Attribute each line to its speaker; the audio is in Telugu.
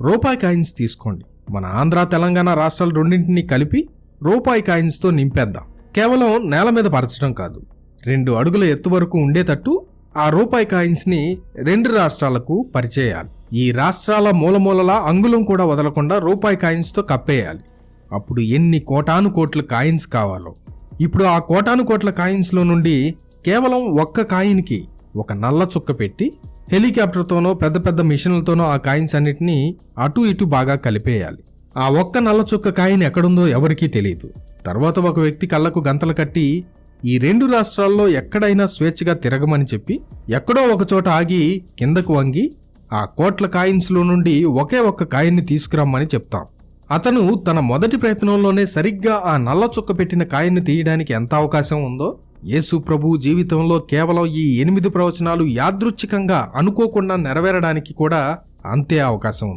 Speaker 1: రూపాయి కాయిన్స్ తీసుకోండి. మన ఆంధ్ర తెలంగాణ రాష్ట్రాలు రెండింటినీ కలిపి రూపాయి కాయిన్స్తో నింపేద్దాం. కేవలం నేల మీద పరచడం కాదు, 2 అడుగుల ఎత్తు వరకు ఉండేటట్టు ఆ రూపాయి కాయిన్స్ని 2 రాష్ట్రాలకు పరిచేయాలి. ఈ రాష్ట్రాల మూలమూలలా అంగుళం కూడా వదలకుండా రూపాయి కాయిన్స్తో కప్పేయాలి. అప్పుడు ఎన్ని కోటాను కోట్ల కాయిన్స్ కావాలో. ఇప్పుడు ఆ కోటాను కోట్ల కాయిన్స్లో నుండి కేవలం ఒక్క కాయిన్కి ఒక నల్ల చుక్క పెట్టి హెలికాప్టర్తోనో పెద్ద పెద్ద మిషన్లతోనో ఆ కాయిన్స్ అన్నిటినీ అటు ఇటు బాగా కలిపేయాలి. ఆ ఒక్క నల్ల చుక్క కాయిన్ ఎక్కడుందో ఎవరికీ తెలియదు. తర్వాత ఒక వ్యక్తి కళ్ళకు గంతలు కట్టి ఈ 2 రాష్ట్రాల్లో ఎక్కడైనా స్వేచ్ఛగా తిరగమని చెప్పి ఎక్కడో ఒక చోట ఆగి కిందకు వంగి ఆ కోట్ల కాయిన్స్లో నుండి ఒకే ఒక్క కాయిన్ని తీసుకురమ్మని చెప్తాం. అతను తన మొదటి ప్రయత్నంలోనే సరిగ్గా ఆ నల్ల చుక్క పెట్టిన కాయిన్ని తీయడానికి ఎంత అవకాశం ఉందో, యేసు ప్రభు జీవితంలో కేవలం ఈ 8 ప్రవచనాలు యాదృచ్ఛికంగా అనుకోకుండా నెరవేరడానికి కూడా అంతే అవకాశం ఉంది.